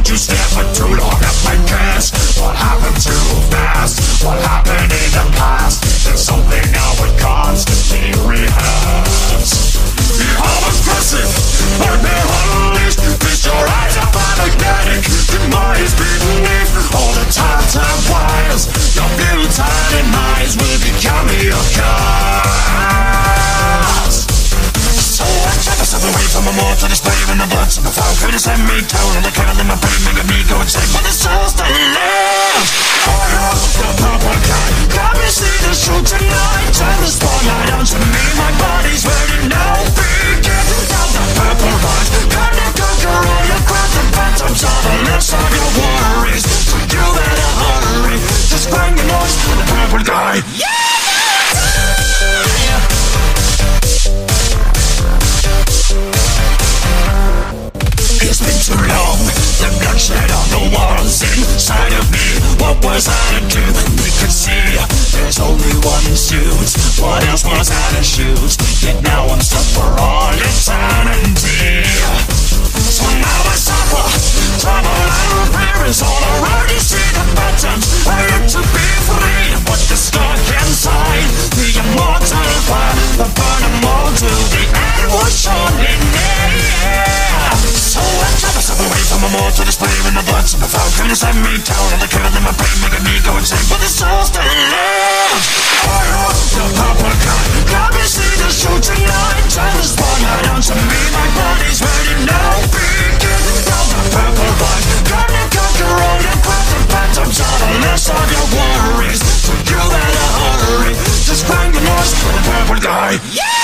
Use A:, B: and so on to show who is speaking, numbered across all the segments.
A: you stare for too long at my gas? What happened too fast? What happened in the past? There's something now it constantly rehearsed. Behold aggressive, nightmare unleashed. Feast your eyes upon magnetic demise beneath all the time wires. Your futile demise will become your cause. So I try to step away from a more to display when the blood of the foul could have sent me down and the cattle in my brain making me go insane. But the soul's still lives. Fire, the purple guy. Got me see the show tonight. Turn the spotlight onto me. My body's ready now. Begin down the purple rise. Come to conquer all your grab the phantoms of the lips of your worries. So you better hurry. Just bang the noise for the purple guy. Yeah! It's been too long, the bloodshed on the walls inside of me. What was I to do? We could see there's only one suit. What else was I to shoot? Yet now I'm stuck for all eternity. So now I suffer, trouble and fear is all around. You see the patterns, I look to be free. But the stuck inside, the immortal fire, the burn them all to the end was surely near. So I try myself away from a more to display when the blood's of the foul could have sent me down and the current in my brain making me go insane. But the soul still lives. Fire, the purple guy. Got me see the show tonight. Turn the spotlight onto me. My body's ready now. Begin down the purple rise. Gonna conquer all your craft and phantoms are the less of your worries. So you better hurry. Just bang the noise for the purple guy. Yeah!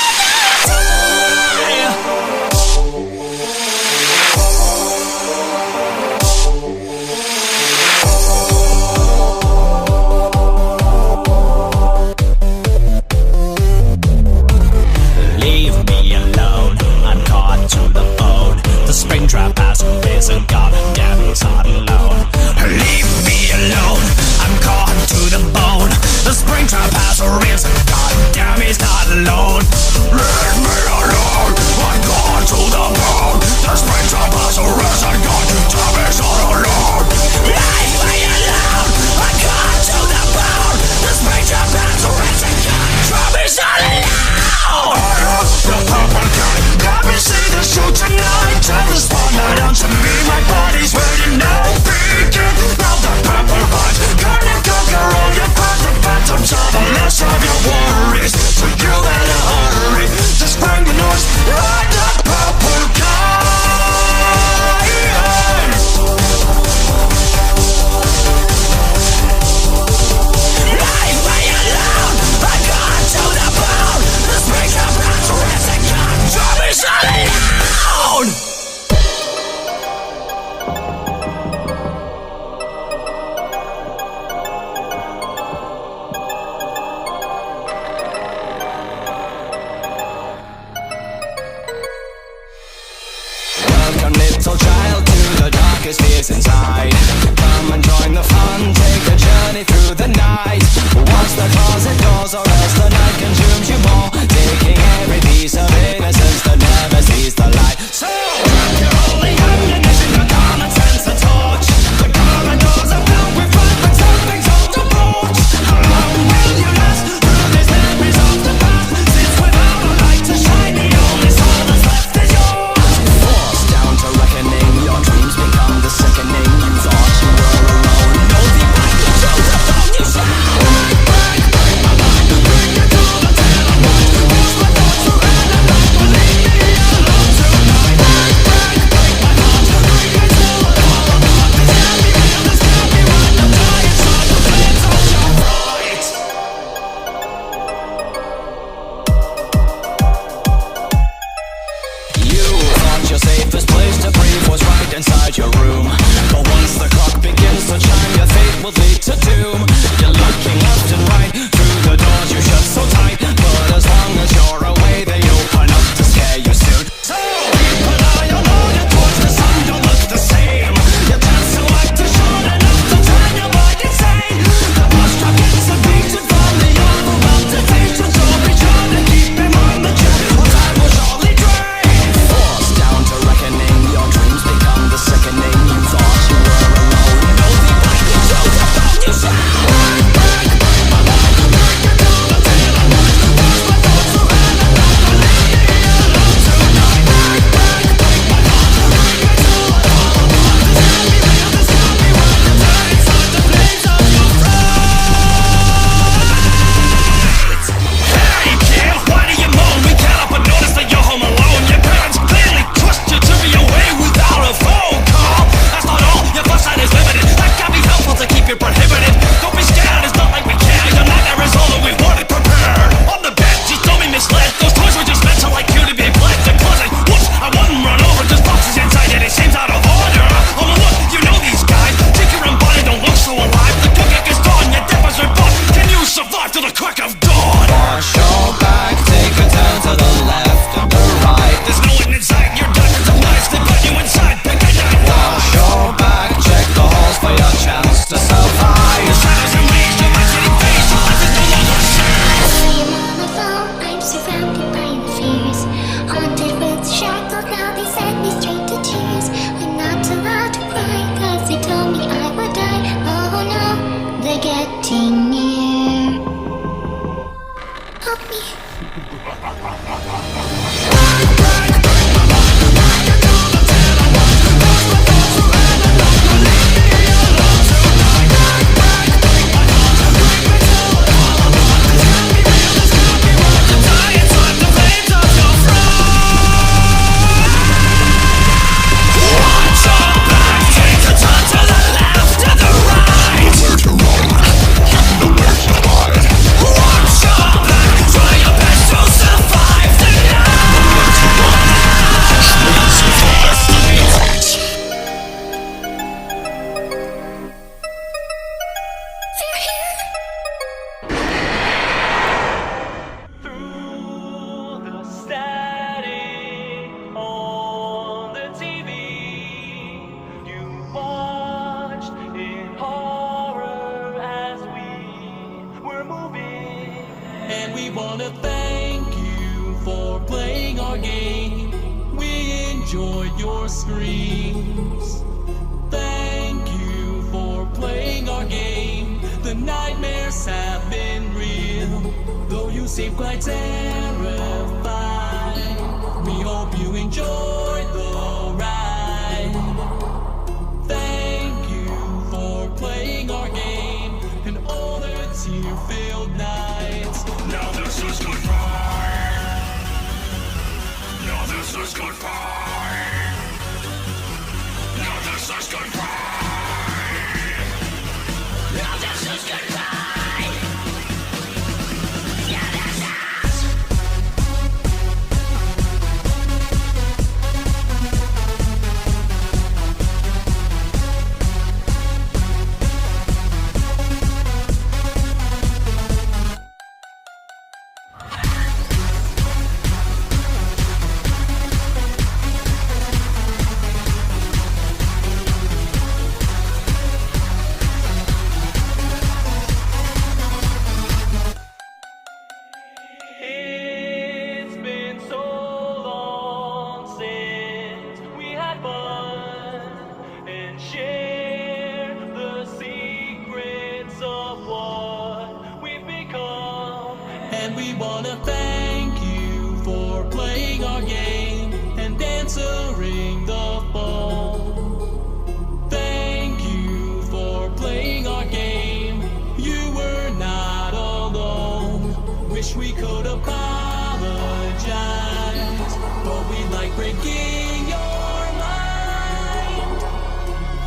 B: Springtrap has risen, goddamn, he's not alone. Leave me alone, I'm caught to the bone. The Springtrap has risen, goddamn, he's not alone. Leave me alone, I'm caught to the bone. The Springtrap has risen, goddamn, he's not alone. Leave me alone, I'm caught to the bone. The Springtrap has risen, goddamn, he's not alone. The purple guy, got me see the show tonight. Turn the spotlight onto me, my body's ready now. Begin round the purple rise. Gonna conquer all your craft and phantoms are the less of your worries. So you better hurry. Just bang the noise, ride the purple guy. Leave me alone, I got to the bone. The springs of rats are risen, God, me shut down. Welcome, little child, to the darkest fears inside. Come and join the fun, take a journey through the night. Once the closet doors, or else the night consumes you more, taking every piece of innocence that never sees the light. So, grab your holy ammunition, your common sense, a torch. The corridors are filled with fun, but something's on the porch. How long will you last through these memories of the past? Since without a light to shine, the only soul that's left is yours. Forced down to reckoning, your dreams become the sickening. You thought you were alone, no, the back you chose the phone you shot. Break my mind, bring it to the tail of mine. Wash my thoughts forever, not believe me alone tonight. Break my heart, bring it to the wall of heart. This can't be real, this can't be right. I'm dying, so the flames will shine bright. You thought your safest place to breathe was right inside your room. But once the clock begins to chime, your fate will lead to doom. You're looking left and right through the doors you shut so tight. But as long as you're away, they open up to scare you soon. So keep an eye on all your towards the sun, don't look the same. Your chance to act is short enough to turn your mind insane. The bus truck is a beaten from the overwhelmed temptation. So be sure to keep him on the track, or time will surely drain. Forced down to reckoning, your dreams become the sickening. You thought you
A: There's no one inside. Your doctor's a lies. They put you inside. Pick a knife.
B: Wash your back, check the halls for your chance to survive.
A: Shadows and rage, your mind's getting phased. Your life is no longer safe.
C: I am on the phone, I'm surrounded by the fears. Haunted with shackles, now they send me straight to tears. I'm not allowed to cry, cause they told me I would die. Oh no, they're getting near. Help me.
B: And we wanna thank you for playing our game. We enjoyed your screams. Thank you for playing our game. The nightmares have been real, though you seem quite terrified. We hope you enjoyed the ride. Thank you for playing our game and all the tear-filled nights.
A: Now this is goodbye. Now this is goodbye. Now this is goodbye. Now this is goodbye. Yeah, that's us.
B: It's been so long since we had fun and shared the secrets of what we've become. And we wanna thank you for playing our game and answering the phone. Thank you for playing our game. You were not alone. Wish we could apologize, but we like breaking your mind.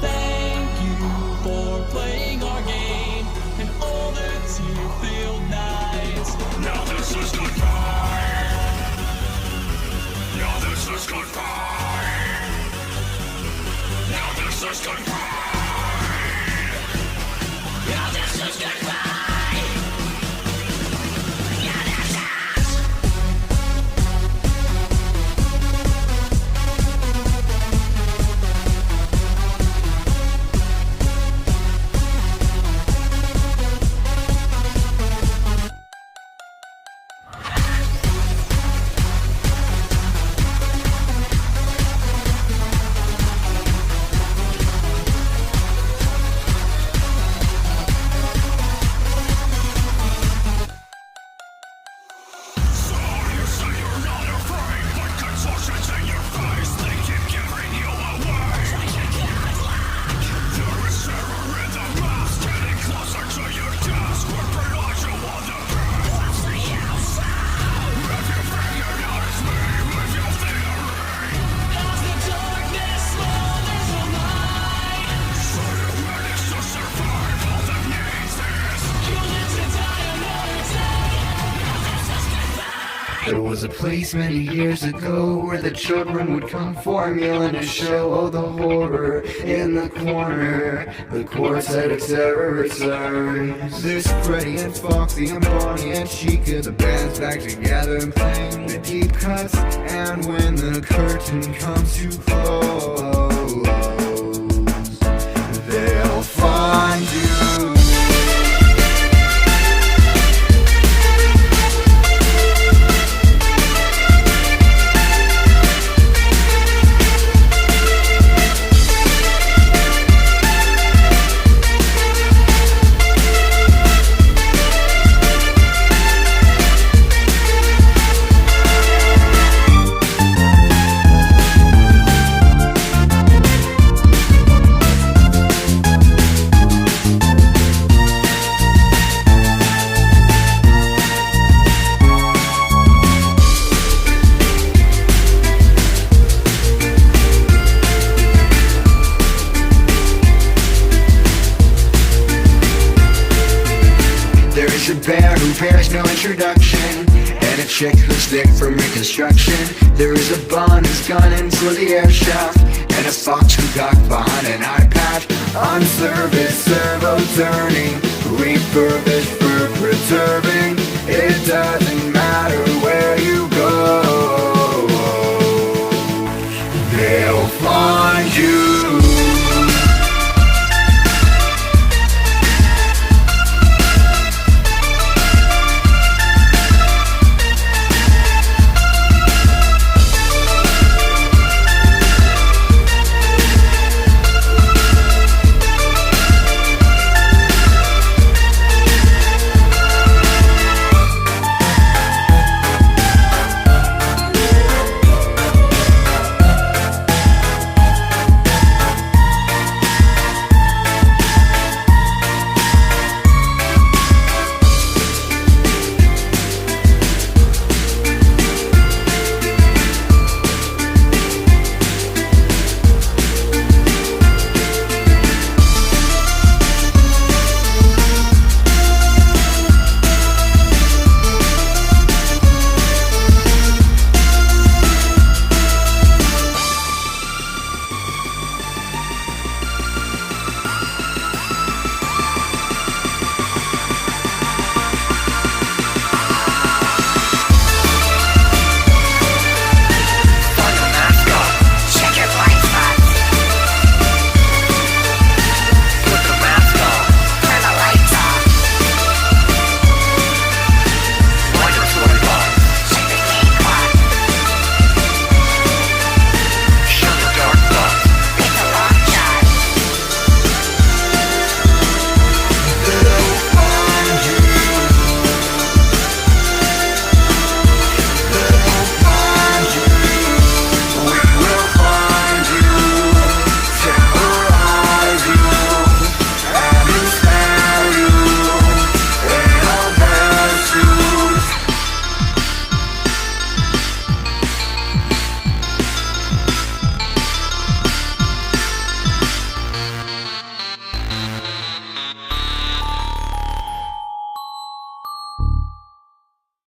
B: Thank you for playing our game and all the tear-filled nights.
A: Now this is goodbye. Now this is goodbye. Now this is goodbye. Now this is goodbye. Yeah, that's us.
D: was a place many years ago where the children would come formula to show all the horror in the corner. The quartet of terror returns. There's Freddy and Foxy and Bonnie and Chica. The band's back together and playing the deep cuts. And when the curtain comes to close, they'll find you. A bear who bears no introduction, and a chick who's thick from reconstruction. There is a bun who's gunning for the air shaft, and a fox who got behind an eye patch. On service, servo turning, refurbished for preserving. It doesn't matter